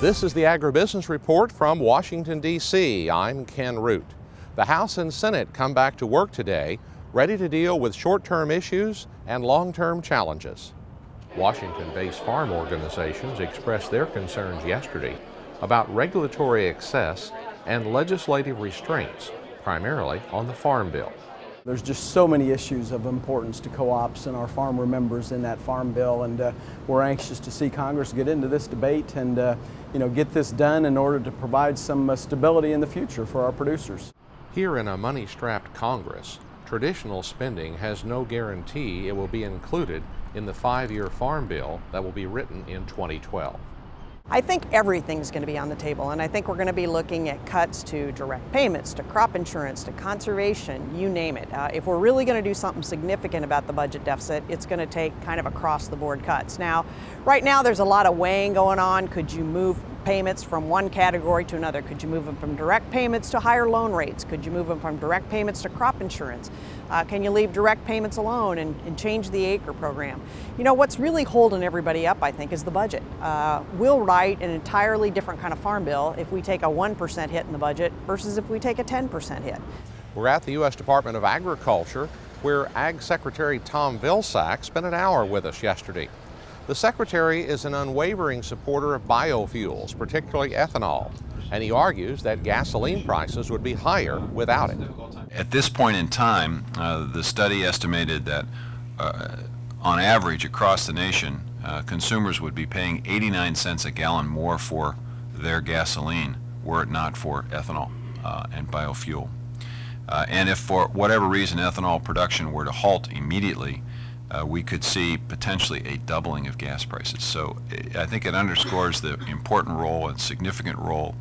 This is the AgriBusiness Report from Washington, D.C. I'm Ken Root. The House and Senate come back to work today, ready to deal with short-term issues and long-term challenges. Washington-based farm organizations expressed their concerns yesterday about regulatory excess and legislative restraints, primarily on the Farm Bill. There's just so many issues of importance to co-ops and our farmer members in that Farm Bill, and we're anxious to see Congress get into this debate and get this done in order to provide some stability in the future for our producers. Here in a money-strapped Congress, traditional spending has no guarantee it will be included in the 5-year Farm Bill that will be written in 2012. I think everything's going to be on the table, and I think we're going to be looking at cuts to direct payments, to crop insurance, to conservation, you name it. If we're really going to do something significant about the budget deficit, it's going to take kind of across-the-board cuts. Now, right now there's a lot of weighing going on. Could you move payments from one category to another? Could you move them from direct payments to higher loan rates? Could you move them from direct payments to crop insurance? Can you leave direct payments alone and change the acre program? You know, what's really holding everybody up, I think, is the budget. We'll write an entirely different kind of farm bill if we take a 1% hit in the budget versus if we take a 10% hit. We're at the U.S. Department of Agriculture, where Ag Secretary Tom Vilsack spent an hour with us yesterday. The Secretary is an unwavering supporter of biofuels, particularly ethanol, and he argues that gasoline prices would be higher without it. At this point in time, the study estimated that on average across the nation, consumers would be paying 89 cents a gallon more for their gasoline were it not for ethanol and biofuel. And if for whatever reason ethanol production were to halt immediately, we could see potentially a doubling of gas prices. So I think it underscores the important role and significant role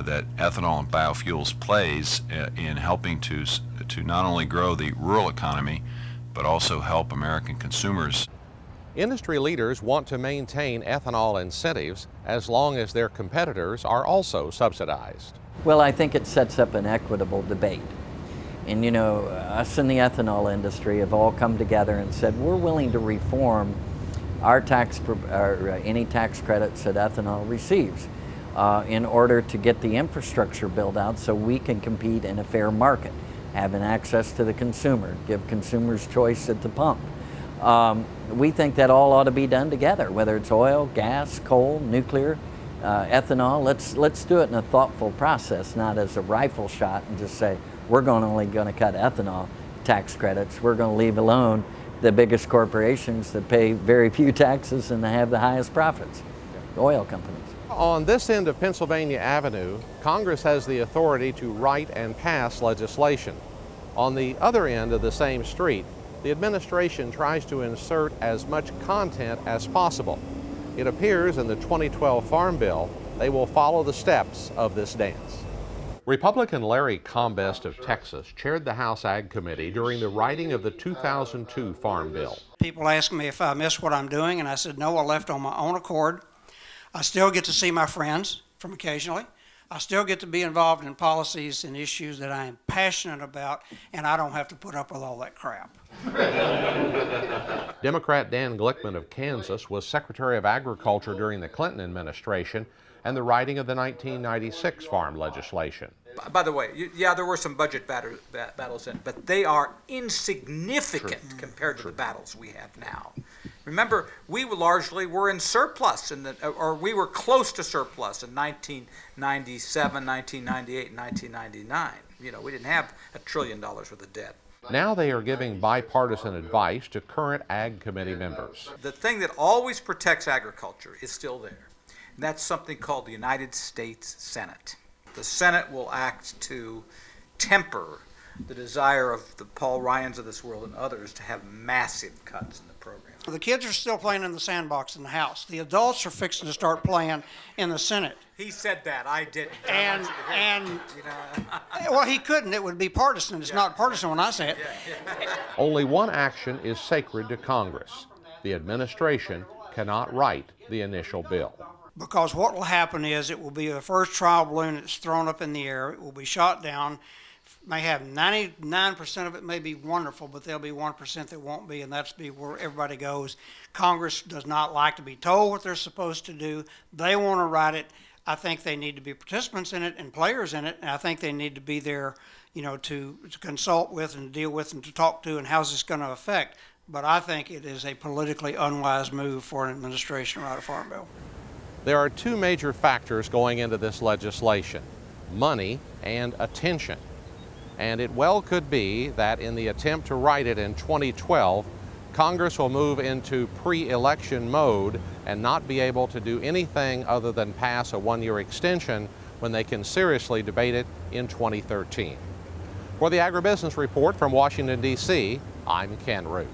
that ethanol and biofuels plays in helping to not only grow the rural economy, but also help American consumers. Industry leaders want to maintain ethanol incentives as long as their competitors are also subsidized. Well, I think it sets up an equitable debate. And you know, us in the ethanol industry have all come together and said we're willing to reform our any tax credits that ethanol receives in order to get the infrastructure built out so we can compete in a fair market, having access to the consumer, give consumers choice at the pump. We think that all ought to be done together, whether it's oil, gas, coal, nuclear, ethanol. Let's do it in a thoughtful process, not as a rifle shot and just say we're only going to cut ethanol tax credits. We're going to leave alone the biggest corporations that pay very few taxes and have the highest profits, the oil companies. On this end of Pennsylvania Avenue, Congress has the authority to write and pass legislation. On the other end of the same street, the administration tries to insert as much content as possible. It appears in the 2012 Farm Bill they will follow the steps of this dance. Republican Larry Combest of Texas chaired the House Ag Committee during the writing of the 2002 Farm Bill. People ask me if I miss what I'm doing, and I said no, I left on my own accord. I still get to see my friends from occasionally. I still get to be involved in policies and issues that I am passionate about, and I don't have to put up with all that crap. Democrat Dan Glickman of Kansas was Secretary of Agriculture during the Clinton administration and the writing of the 1996 farm legislation. By the way, yeah, there were some budget battles in, but they are insignificant compared to the battles we have now. Remember, we largely were in surplus, or we were close to surplus in 1997, 1998, and 1999. You know, we didn't have $1 trillion worth of debt. Now they are giving bipartisan advice to current Ag Committee members. The thing that always protects agriculture is still there, and that's something called the United States Senate. The Senate will act to temper the desire of the Paul Ryans of this world and others to have massive cuts in the program. The kids are still playing in the sandbox in the House. The adults are fixing to start playing in the Senate. He said that, I didn't. And you know. Well, he couldn't. It would be partisan. It's not partisan when I say it. Only one action is sacred to Congress. The administration cannot write the initial bill. Because what will happen is it will be the first trial balloon that's thrown up in the air. It will be shot down. May have 99% of it may be wonderful, but there'll be 1% that won't be, and that's be where everybody goes. Congress does not like to be told what they're supposed to do. They want to write it. I think they need to be participants in it and players in it, and I think they need to be there, you know, to consult with and deal with and to talk to and how's this going to affect. But I think it is a politically unwise move for an administration to write a farm bill. There are two major factors going into this legislation: money and attention. And it well could be that in the attempt to write it in 2012, Congress will move into pre-election mode and not be able to do anything other than pass a one-year extension when they can seriously debate it in 2013. For the Agribusiness Report from Washington, D.C., I'm Ken Root.